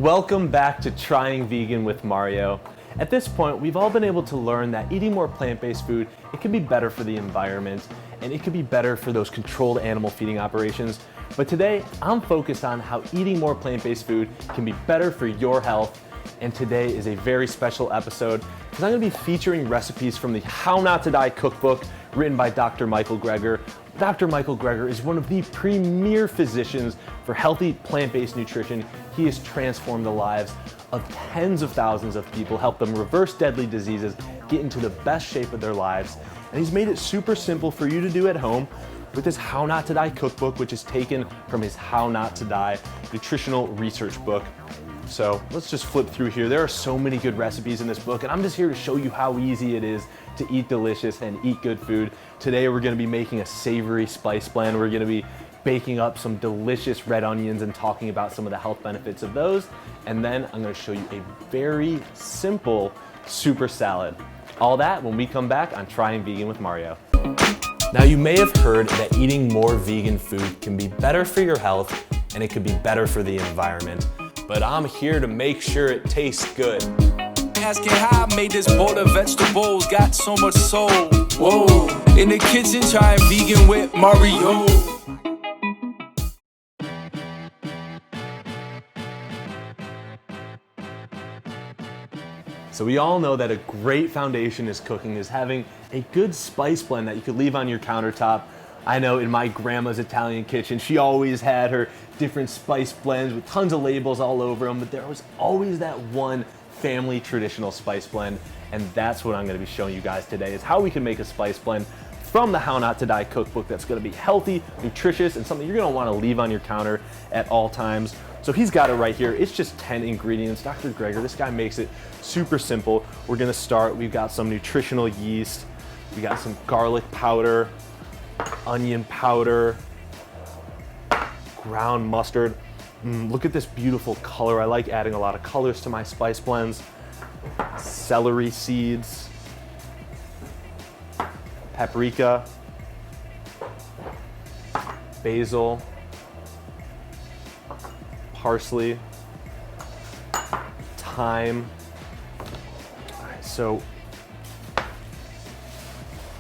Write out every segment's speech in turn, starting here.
Welcome back to Trying Vegan with Mario. At this point, we've all been able to learn that eating more plant-based food, it can be better for the environment, and it can be better for those controlled animal feeding operations. But today, I'm focused on how eating more plant-based food can be better for your health. And today is a very special episode because I'm going to be featuring recipes from the How Not to Die Cookbook written by Dr. Michael Greger. Dr. Michael Greger is one of the premier physicians for healthy plant-based nutrition. He has transformed the lives of tens of thousands of people, helped them reverse deadly diseases, get into the best shape of their lives. And he's made it super simple for you to do at home with his How Not to Die Cookbook, which is taken from his How Not to Die nutritional research book. So let's just flip through here. There are so many good recipes in this book, and I'm just here to show you how easy it is to eat delicious and eat good food. Today we're gonna be making a savory spice blend. We're gonna be baking up some delicious red onions and talking about some of the health benefits of those. And then I'm gonna show you a very simple super salad. All that when we come back on Trying Vegan with Mario. Now you may have heard that eating more vegan food can be better for your health and it could be better for the environment. But I'm here to make sure it tastes good. Asking how I made this bowl of vegetables, got so much soul. Whoa, in the kitchen trying vegan with Mario. So we all know that a great foundation is cooking is having a good spice blend that you could leave on your countertop. I know in my grandma's Italian kitchen, she always had her different spice blends with tons of labels all over them, but there was always that one family traditional spice blend, and that's what I'm gonna be showing you guys today, is how we can make a spice blend from the How Not to Die Cookbook that's gonna be healthy, nutritious, and something you're gonna wanna leave on your counter at all times. So he's got it right here. It's just 10 ingredients. Dr. Greger, this guy makes it super simple. We're gonna start, we've got some nutritional yeast, we got some garlic powder, onion powder, ground mustard. Look at this beautiful color. I like adding a lot of colors to my spice blends. Celery seeds, paprika, basil, parsley, thyme. All right, so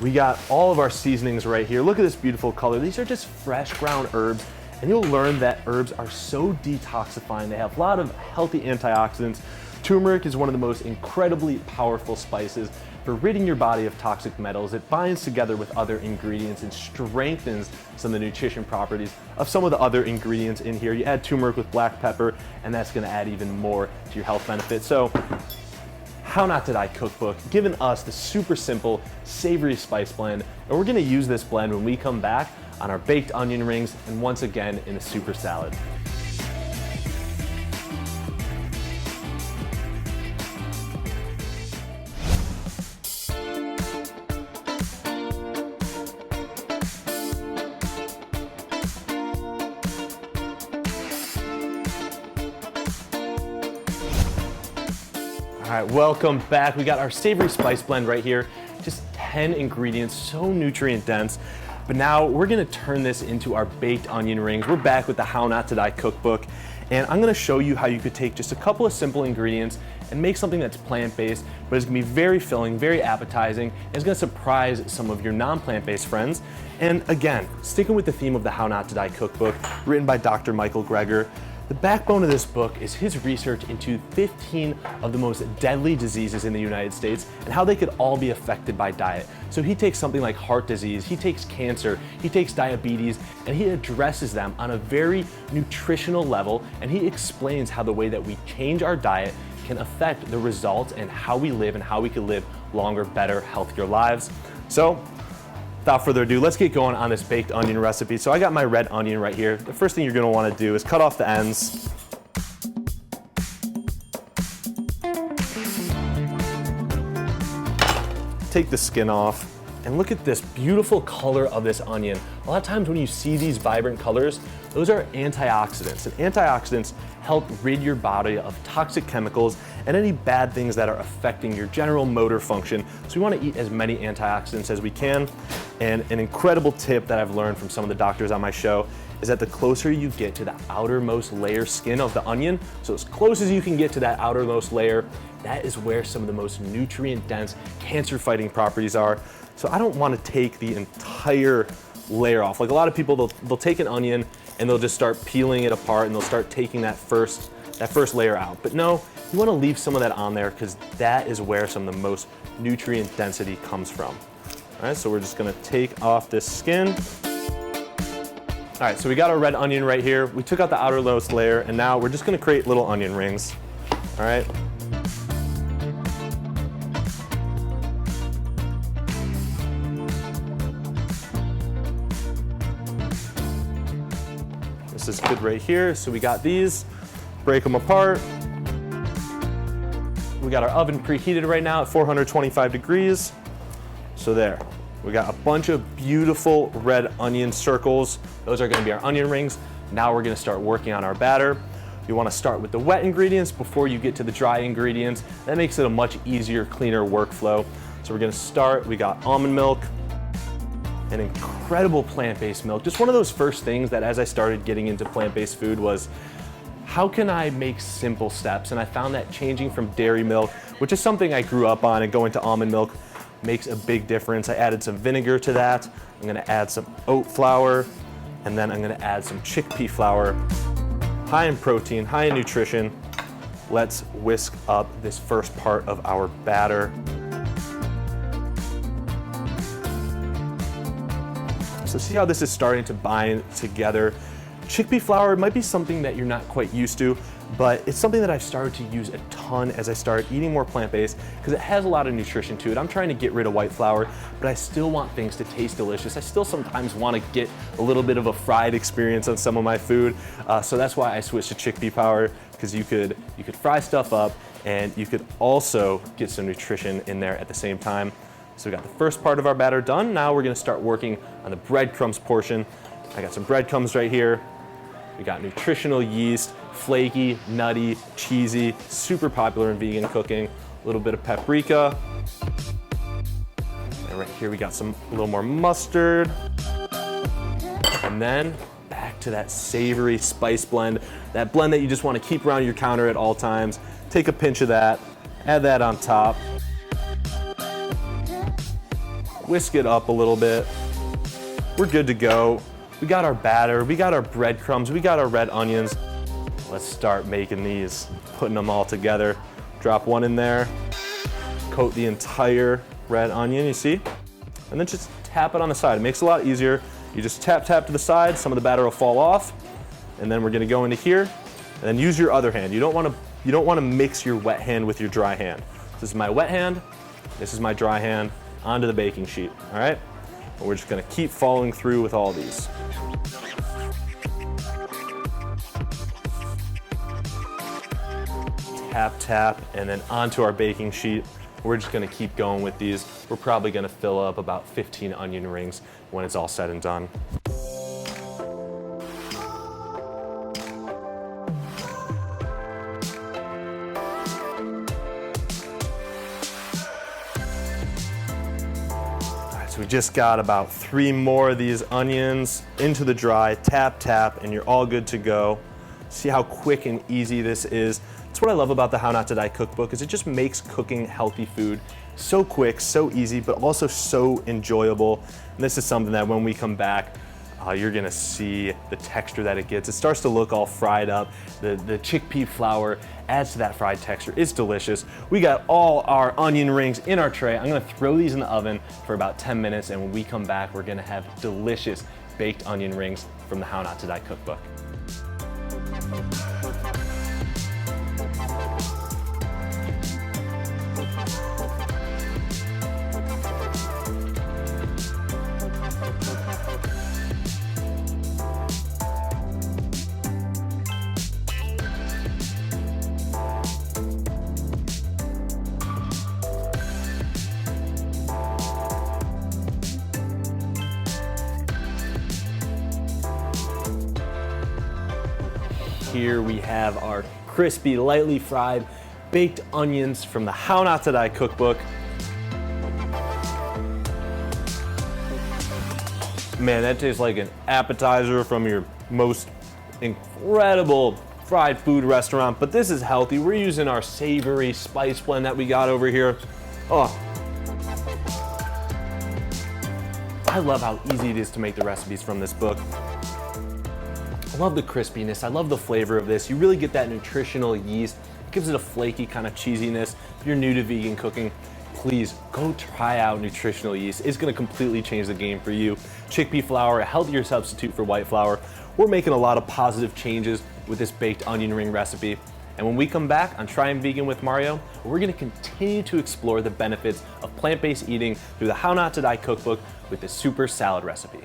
we got all of our seasonings right here. Look at this beautiful color. These are just fresh ground herbs, and you'll learn that herbs are so detoxifying. They have a lot of healthy antioxidants. Turmeric is one of the most incredibly powerful spices for ridding your body of toxic metals. It binds together with other ingredients and strengthens some of the nutrition properties of some of the other ingredients in here. You add turmeric with black pepper, and that's gonna add even more to your health benefits. So, How Not to Die Cookbook, giving us the super simple savory spice blend, and we're gonna use this blend when we come back on our baked onion rings and once again in a super salad. All right, welcome back. We got our savory spice blend right here. Just 10 ingredients, so nutrient dense. But now we're gonna turn this into our baked onion rings. We're back with the How Not to Die Cookbook, and I'm gonna show you how you could take just a couple of simple ingredients and make something that's plant-based, but it's gonna be very filling, very appetizing, and it's gonna surprise some of your non-plant-based friends. And again, sticking with the theme of the How Not to Die Cookbook, written by Dr. Michael Greger, the backbone of this book is his research into 15 of the most deadly diseases in the United States and how they could all be affected by diet. So he takes something like heart disease, he takes cancer, he takes diabetes, and he addresses them on a very nutritional level, and he explains how the way that we change our diet can affect the results and how we live and how we can live longer, better, healthier lives. So, without further ado, let's get going on this baked onion recipe. So I got my red onion right here. The first thing you're gonna wanna do is cut off the ends. Take the skin off, and look at this beautiful color of this onion. A lot of times when you see these vibrant colors, those are antioxidants. And antioxidants help rid your body of toxic chemicals and any bad things that are affecting your general motor function. So we want to eat as many antioxidants as we can. And an incredible tip that I've learned from some of the doctors on my show is that the closer you get to the outermost layer skin of the onion, so as close as you can get to that outermost layer, that is where some of the most nutrient-dense, cancer-fighting properties are. So I don't want to take the entire layer off. Like a lot of people, they'll take an onion and they'll just start peeling it apart and they'll start taking that first layer out. But no, you want to leave some of that on there because that is where some of the most nutrient density comes from. All right, so we're just gonna take off this skin. All right, so we got our red onion right here. We took out the outermost layer, and now we're just gonna create little onion rings. All right. This is good right here. So we got these, break them apart. We got our oven preheated right now at 425 degrees. So there, we got a bunch of beautiful red onion circles. Those are gonna be our onion rings. Now we're gonna start working on our batter. You wanna start with the wet ingredients before you get to the dry ingredients. That makes it a much easier, cleaner workflow. So we're gonna start, we got almond milk, an incredible plant-based milk. Just one of those first things that as I started getting into plant-based food was, how can I make simple steps? And I found that changing from dairy milk, which is something I grew up on, and going to almond milk makes a big difference. I added some vinegar to that. I'm gonna add some oat flour, and then I'm gonna add some chickpea flour. High in protein, high in nutrition. Let's whisk up this first part of our batter. So see how this is starting to bind together. Chickpea flour might be something that you're not quite used to, but it's something that I've started to use a ton as I started eating more plant-based because it has a lot of nutrition to it. I'm trying to get rid of white flour, but I still want things to taste delicious. I still sometimes want to get a little bit of a fried experience on some of my food. So that's why I switched to chickpea flour, because you could fry stuff up and you could also get some nutrition in there at the same time. So we got the first part of our batter done. Now we're gonna start working on the breadcrumbs portion. I got some breadcrumbs right here. We got nutritional yeast, flaky, nutty, cheesy, super popular in vegan cooking. A little bit of paprika. And right here we got a little more mustard. And then back to that savory spice blend, that blend that you just want to keep around your counter at all times. Take a pinch of that, add that on top. Whisk it up a little bit. We're good to go. We got our batter, we got our breadcrumbs, we got our red onions. Let's start making these, putting them all together. Drop one in there, coat the entire red onion, you see? And then just tap it on the side. It makes it a lot easier. You just tap to the side, some of the batter will fall off, and then we're gonna go into here, and then use your other hand. You don't wanna mix your wet hand with your dry hand. This is my wet hand, this is my dry hand, onto the baking sheet, all right? And we're just gonna keep following through with all these. Tap, and then onto our baking sheet. We're just gonna keep going with these. We're probably gonna fill up about 15 onion rings when it's all said and done. We just got about 3 more of these onions into the dry, tap, and you're all good to go. See how quick and easy this is. That's what I love about the How Not to Die cookbook, is it just makes cooking healthy food so quick, so easy, but also so enjoyable. And this is something that when we come back, you're gonna see the texture that it gets. It starts to look all fried up. The chickpea flour adds to that fried texture. It's delicious. We got all our onion rings in our tray. I'm gonna throw these in the oven for about 10 minutes, and when we come back, we're gonna have delicious baked onion rings from the How Not to Die cookbook. Here we have our crispy, lightly fried, baked onions from the How Not to Die cookbook. Man, that tastes like an appetizer from your most incredible fried food restaurant, but this is healthy. We're using our Savory spice blend that we got over here. Oh, I love how easy it is to make the recipes from this book. I love the crispiness, I love the flavor of this. You really get that nutritional yeast. It gives it a flaky kind of cheesiness. If you're new to vegan cooking, please go try out nutritional yeast. It's gonna completely change the game for you. Chickpea flour, a healthier substitute for white flour. We're making a lot of positive changes with this baked onion ring recipe. And when we come back on Trying Vegan with Mario, we're gonna continue to explore the benefits of plant-based eating through the How Not to Die cookbook with this super salad recipe.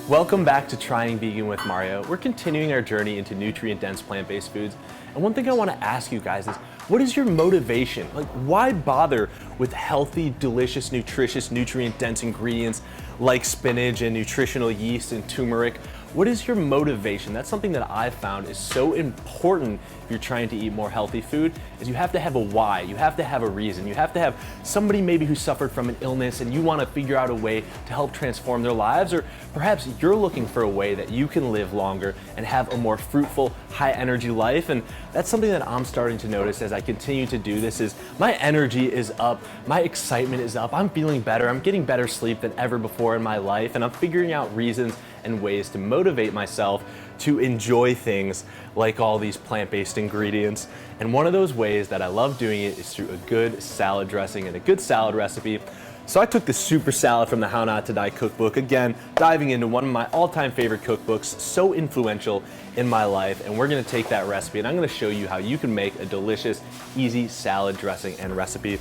Welcome back to Trying Vegan with Mario. We're continuing our journey into nutrient-dense plant-based foods. And one thing I want to ask you guys is, what is your motivation? Like, why bother with healthy, delicious, nutritious, nutrient-dense ingredients like spinach and nutritional yeast and turmeric? What is your motivation? That's something that I've found is so important if you're trying to eat more healthy food, is you have to have a why, you have to have a reason, you have to have somebody maybe who suffered from an illness and you want to figure out a way to help transform their lives, or perhaps you're looking for a way that you can live longer and have a more fruitful, high energy life. And that's something that I'm starting to notice as I continue to do this, is my energy is up, my excitement is up, I'm feeling better, I'm getting better sleep than ever before in my life, and I'm figuring out reasons and ways to motivate myself to enjoy things like all these plant-based ingredients. And one of those ways that I love doing it is through a good salad dressing and a good salad recipe. So I took the super salad from the How Not to Die cookbook, again, diving into one of my all-time favorite cookbooks, so influential in my life, and we're gonna take that recipe and I'm gonna show you how you can make a delicious, easy salad dressing and recipe.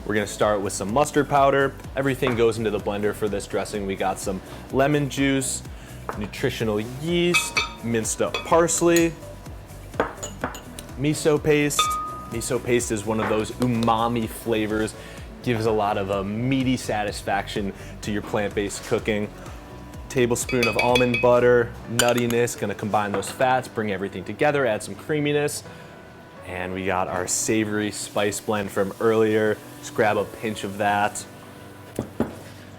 We're gonna start with some mustard powder. Everything goes into the blender for this dressing. We got some lemon juice, nutritional yeast, minced up parsley, miso paste. Miso paste is one of those umami flavors, gives a lot of a meaty satisfaction to your plant-based cooking. Tablespoon of almond butter, nuttiness, gonna combine those fats, bring everything together, add some creaminess. And we got our savory spice blend from earlier. Just grab a pinch of that.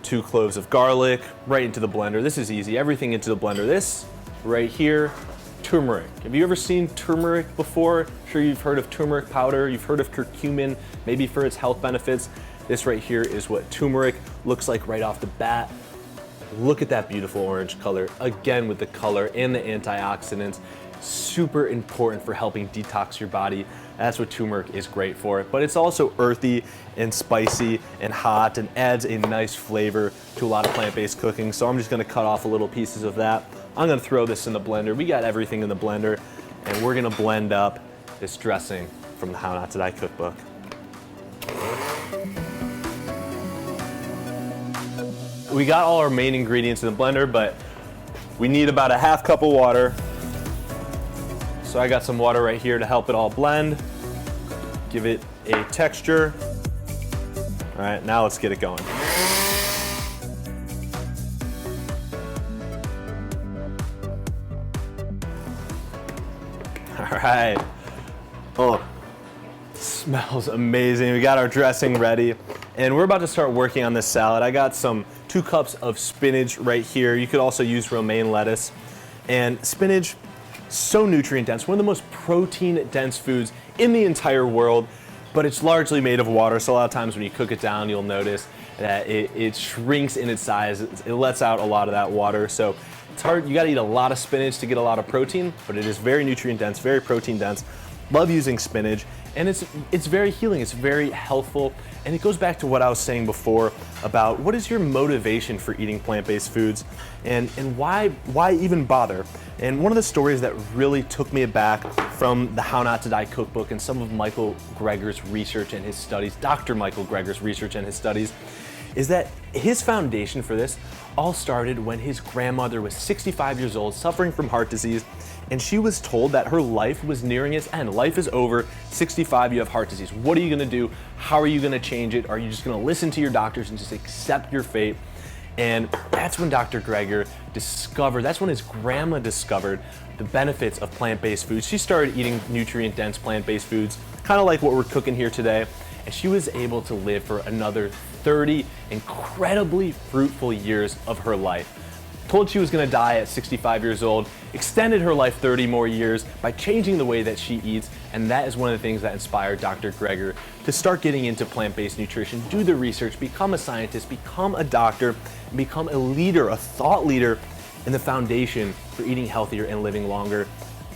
2 cloves of garlic, right into the blender. This is easy, everything into the blender. This right here, turmeric. Have you ever seen turmeric before? I'm sure you've heard of turmeric powder, you've heard of curcumin, maybe for its health benefits. This right here is what turmeric looks like right off the bat. Look at that beautiful orange color, again with the color and the antioxidants. Super important for helping detox your body. That's what turmeric is great for. But it's also earthy and spicy and hot and adds a nice flavor to a lot of plant-based cooking. So I'm just gonna cut off little pieces of that. I'm gonna throw this in the blender. We got everything in the blender, and we're gonna blend up this dressing from the How Not to Die cookbook. We got all our main ingredients in the blender, but we need about a half cup of water. So I got some water right here to help it all blend, give it a texture. All right, now let's get it going. All right. Oh, smells amazing. We got our dressing ready, and we're about to start working on this salad. I got some 2 cups of spinach right here. You could also use romaine lettuce. And spinach, so nutrient dense, one of the most protein dense foods in the entire world, but it's largely made of water. So a lot of times when you cook it down, you'll notice that it shrinks in its size. It lets out a lot of that water. So it's hard, you gotta eat a lot of spinach to get a lot of protein, but it is very nutrient dense, very protein dense. Love using spinach, and it's very healing, it's very healthful, and it goes back to what I was saying before about what is your motivation for eating plant-based foods, and why even bother? And one of the stories that really took me aback from the How Not to Die cookbook and some of Michael Greger's research and his studies, Dr. Michael Greger's research and his studies, is that his foundation for this all started when his grandmother was 65 years old, suffering from heart disease, and she was told that her life was nearing its end. Life is over, 65, you have heart disease. What are you gonna do? How are you gonna change it? Are you just gonna listen to your doctors and just accept your fate? And that's when Dr. Greger that's when his grandma discovered the benefits of plant-based foods. She started eating nutrient-dense plant-based foods, kind of like what we're cooking here today, and she was able to live for another 30 incredibly fruitful years of her life. Told she was gonna die at 65 years old, extended her life 30 more years by changing the way that she eats, and that is one of the things that inspired Dr. Greger to start getting into plant-based nutrition, do the research, become a scientist, become a doctor, and become a leader, a thought leader in the foundation for eating healthier and living longer.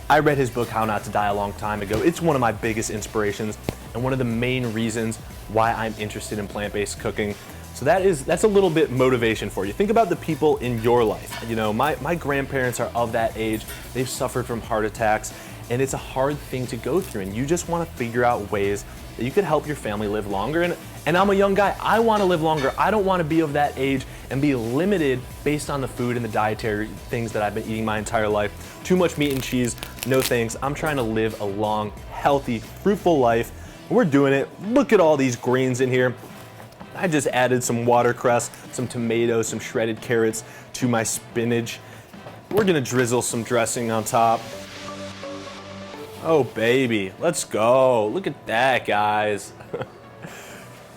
I read his book, How Not to Die, a long time ago. It's one of my biggest inspirations and one of the main reasons why I'm interested in plant-based cooking. So that's a little bit motivation for you. Think about the people in your life. You know, my grandparents are of that age. They've suffered from heart attacks, and it's a hard thing to go through, and you just want to figure out ways that you could help your family live longer. And I'm a young guy. I want to live longer. I don't want to be of that age and be limited based on the food and the dietary things that I've been eating my entire life. Too much meat and cheese, no thanks. I'm trying to live a long, healthy, fruitful life. We're doing it. Look at all these greens in here. I just added some watercress, some tomatoes, some shredded carrots to my spinach. We're gonna drizzle some dressing on top. Oh baby, let's go. Look at that, guys.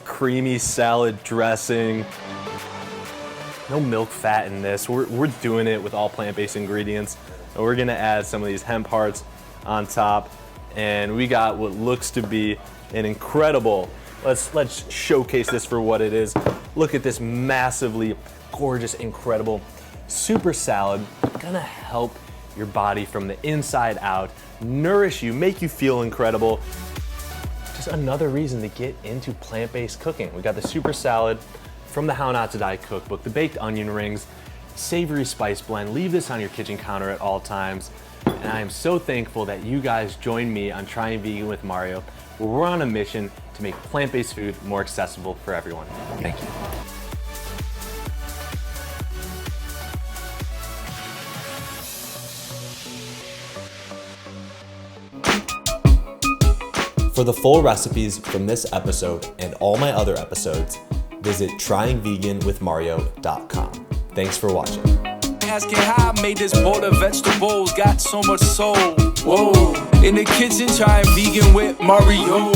Creamy salad dressing. No milk fat in this. We're doing it with all plant-based ingredients. And we're gonna add some of these hemp hearts on top. And we got what looks to be an incredible, let's showcase this for what it is. Look at this massively gorgeous, incredible super salad. Gonna help your body from the inside out, nourish you, make you feel incredible. Just another reason to get into plant-based cooking. We got the super salad from the How Not to Die cookbook, the baked onion rings, savory spice blend. Leave this on your kitchen counter at all times. And I am so thankful that you guys joined me on Trying Vegan with Mario, where we're on a mission to make plant-based food more accessible for everyone. Thank you. For the full recipes from this episode and all my other episodes, visit tryingveganwithmario.com. Thanks for watching. Asking how I made this bowl of vegetables, got so much soul. Whoa, in the kitchen trying vegan with Mario.